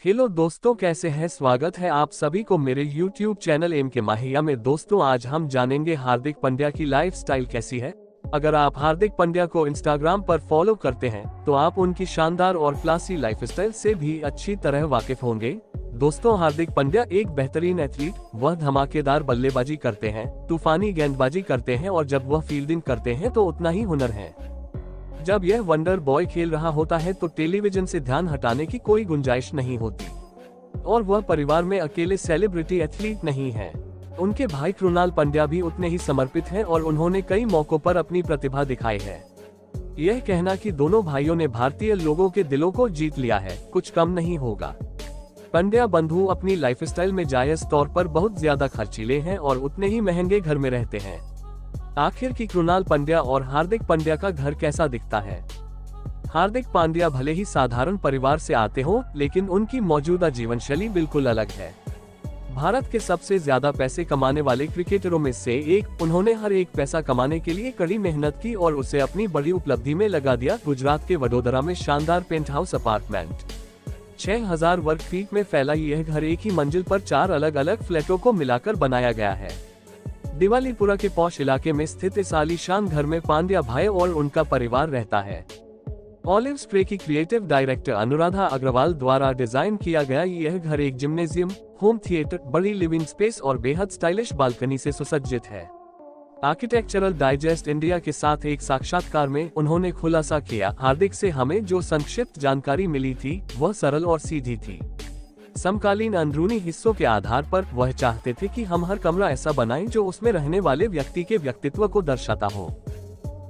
Hello दोस्तों, कैसे हैं? स्वागत है आप सभी को मेरे YouTube चैनल एम के माहिया में। दोस्तों, आज हम जानेंगे हार्दिक पांड्या की लाइफस्टाइल कैसी है। अगर आप हार्दिक पांड्या को इंस्टाग्राम पर फॉलो करते हैं तो आप उनकी शानदार और क्लासी लाइफस्टाइल से भी अच्छी तरह वाकिफ होंगे। दोस्तों, हार्दिक पांड्या एक बेहतरीन एथलीट, वह धमाकेदार बल्लेबाजी करते हैं, तूफानी गेंदबाजी करते हैं और जब वह फील्डिंग करते हैं तो उतना ही हुनर है। जब यह वंडर बॉय खेल रहा होता है तो टेलीविजन से ध्यान हटाने की कोई गुंजाइश नहीं होती। और वह परिवार में अकेले सेलिब्रिटी एथलीट नहीं है। उनके भाई कृणाल पांड्या भी उतने ही समर्पित हैं और उन्होंने कई मौकों पर अपनी प्रतिभा दिखाई है। यह कहना कि दोनों भाइयों ने भारतीय लोगों के दिलों को जीत लिया है कुछ कम नहीं होगा। पांड्या बंधु अपनी लाइफस्टाइल में जायज तौर पर बहुत ज्यादा खर्चीले हैं और उतने ही महंगे घर में रहते हैं। आखिर की कृणाल पांड्या और हार्दिक पांड्या का घर कैसा दिखता है? हार्दिक पांड्या भले ही साधारण परिवार से आते हों, लेकिन उनकी मौजूदा जीवन शैली बिल्कुल अलग है। भारत के सबसे ज्यादा पैसे कमाने वाले क्रिकेटरों में से एक, उन्होंने हर एक पैसा कमाने के लिए कड़ी मेहनत की और उसे अपनी बड़ी उपलब्धि में लगा दिया। गुजरात के वडोदरा में शानदार पेंट हाउस अपार्टमेंट 6000 वर्ग फीट में फैला यह घर एक ही मंजिल पर 4 अलग अलग फ्लैटों को मिलाकर बनाया गया है। दिवालीपुरा के पॉश इलाके में स्थित इस आलीशान घर में पांड्या भाई और उनका परिवार रहता है। ऑलिव स्प्रे की क्रिएटिव डायरेक्टर अनुराधा अग्रवाल द्वारा डिजाइन किया गया यह घर एक जिम्नेजियम, होम थिएटर, बड़ी लिविंग स्पेस और बेहद स्टाइलिश बालकनी से सुसज्जित है। आर्किटेक्चरल डाइजेस्ट इंडिया के साथ एक साक्षात्कार में उन्होंने खुलासा किया, हार्दिक से हमें जो संक्षिप्त जानकारी मिली थी वह सरल और सीधी थी। समकालीन अंदरूनी हिस्सों के आधार पर वह चाहते थे कि हम हर कमरा ऐसा बनाएं जो उसमें रहने वाले व्यक्ति के व्यक्तित्व को दर्शाता हो।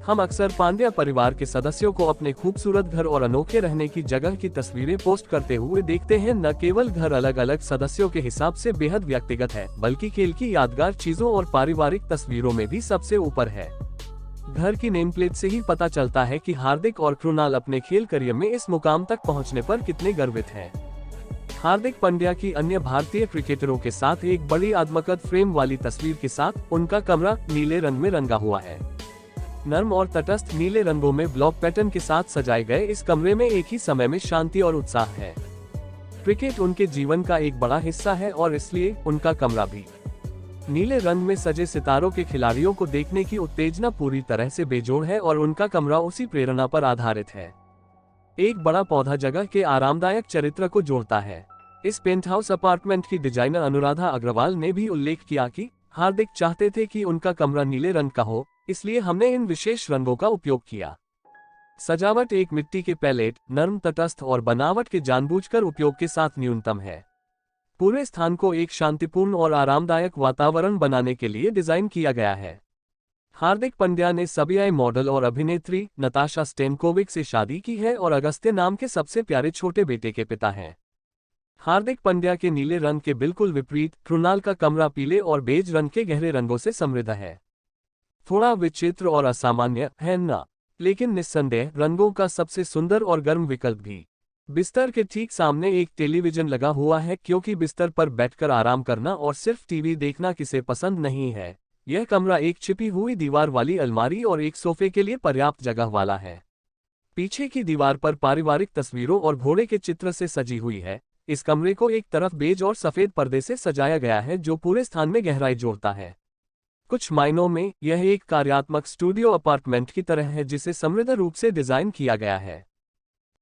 हम अक्सर पांड्या परिवार के सदस्यों को अपने खूबसूरत घर और अनोखे रहने की जगह की तस्वीरें पोस्ट करते हुए देखते हैं। न केवल घर अलग अलग सदस्यों के हिसाब से बेहद व्यक्तिगत है, बल्कि खेल की यादगार चीजों और पारिवारिक तस्वीरों में भी सबसे ऊपर है। घर की नेम प्लेट से ही पता चलता है कि हार्दिक और कृणाल अपने खेल करियर में इस मुकाम तक पहुँचने पर कितने गर्वित हैं। हार्दिक पांड्या की अन्य भारतीय क्रिकेटरों के साथ एक बड़ी आत्मकथ फ्रेम वाली तस्वीर के साथ उनका कमरा नीले रंग में रंगा हुआ है। नर्म और तटस्थ नीले रंगों में ब्लॉक पैटर्न के साथ सजाए गए इस कमरे में एक ही समय में शांति और उत्साह है। क्रिकेट उनके जीवन का एक बड़ा हिस्सा है और इसलिए उनका कमरा भी। नीले रंग में सजे सितारों के खिलाड़ियों को देखने की उत्तेजना पूरी तरह से बेजोड़ है और उनका कमरा उसी प्रेरणा पर आधारित है। एक बड़ा पौधा जगह के आरामदायक चरित्र को जोड़ता है। इस पेंट हाउस अपार्टमेंट की डिजाइनर अनुराधा अग्रवाल ने भी उल्लेख किया कि हार्दिक चाहते थे कि उनका कमरा नीले रंग का हो, इसलिए हमने इन विशेष रंगों का उपयोग किया। सजावट एक मिट्टी के पैलेट, नर्म, तटस्थ और बनावट के जानबूझकर उपयोग के साथ न्यूनतम है। पूरे स्थान को एक शांतिपूर्ण और आरामदायक वातावरण बनाने के लिए डिजाइन किया गया है। हार्दिक पांड्या ने सबीआई मॉडल और अभिनेत्री नताशा स्टेनकोविक से शादी की है और अगस्त्य नाम के सबसे प्यारे छोटे बेटे के पिता हैं। हार्दिक पांड्या के नीले रंग के बिल्कुल विपरीत कृणाल का कमरा पीले और बेज रंग के गहरे रंगों से समृद्ध है। थोड़ा विचित्र और असामान्य है ना, लेकिन निस्संदेह रंगों का सबसे सुंदर और गर्म विकल्प भी। बिस्तर के ठीक सामने एक टेलीविजन लगा हुआ है, क्योंकि बिस्तर पर बैठकर आराम करना और सिर्फ टीवी देखना किसे पसंद नहीं है। यह कमरा एक छिपी हुई दीवार वाली अलमारी और एक सोफे के लिए पर्याप्त जगह वाला है। पीछे की दीवार पर पारिवारिक तस्वीरों और घोड़े के चित्र से सजी हुई है। इस कमरे को एक तरफ बेज और सफेद पर्दे से सजाया गया है जो पूरे स्थान में गहराई जोड़ता है। कुछ मायनों में यह एक कार्यात्मक स्टूडियो अपार्टमेंट की तरह है जिसे समृद्ध रूप से डिजाइन किया गया है।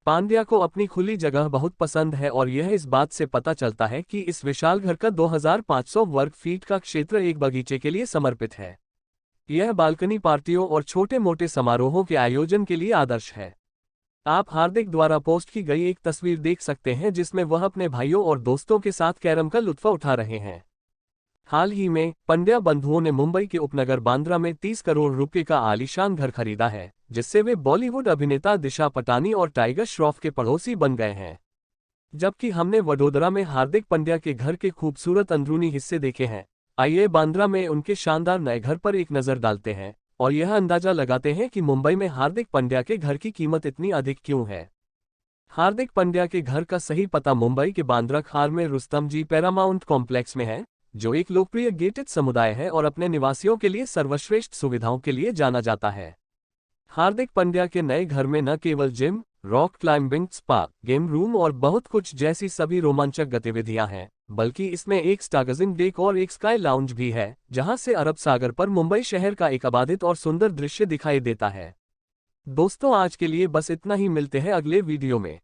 पांड्या को अपनी खुली जगह बहुत पसंद है और यह इस बात से पता चलता है कि इस विशाल घर का 2500 वर्ग फीट का क्षेत्र एक बगीचे के लिए समर्पित है। यह बालकनी पार्टियों और छोटे मोटे समारोहों के आयोजन के लिए आदर्श है। आप हार्दिक द्वारा पोस्ट की गई एक तस्वीर देख सकते हैं जिसमें वह अपने भाइयों और दोस्तों के साथ कैरम का लुत्फ उठा रहे हैं। हाल ही में पांड्या बंधुओं ने मुंबई के उपनगर बांद्रा में 30 करोड़ रुपए का आलीशान घर खरीदा है, जिससे वे बॉलीवुड अभिनेता दिशा पटानी और टाइगर श्रॉफ के पड़ोसी बन गए हैं। जबकि हमने वडोदरा में हार्दिक पांड्या के घर के खूबसूरत अंदरूनी हिस्से देखे हैं, आइए बांद्रा में उनके शानदार नए घर पर एक नजर डालते हैं और यह अंदाजा लगाते हैं कि मुंबई में हार्दिक पांड्या के घर की कीमत इतनी अधिक क्यों है। हार्दिक पांड्या के घर का सही पता मुंबई के बांद्रा खार में रुस्तम जी पैरामाउंट कॉम्प्लेक्स में है, जो एक लोकप्रिय गेटेड समुदाय है और अपने निवासियों के लिए सर्वश्रेष्ठ सुविधाओं के लिए जाना जाता है। हार्दिक पांड्या के नए घर में न केवल gym, rock climbing, spa, game room और बहुत कुछ जैसी सभी रोमांचक गतिविधियां हैं। बल्कि इसमें एक स्टारगजिंग डेक और एक स्काई लाउंज भी है, जहां से अरब सागर पर मुंबई शहर का एक आबादित और सुंदर दृश्य दिखाई देता है। दोस्तों, आज के लिए बस इतना ही। मिलते हैं अगले वीडियो में।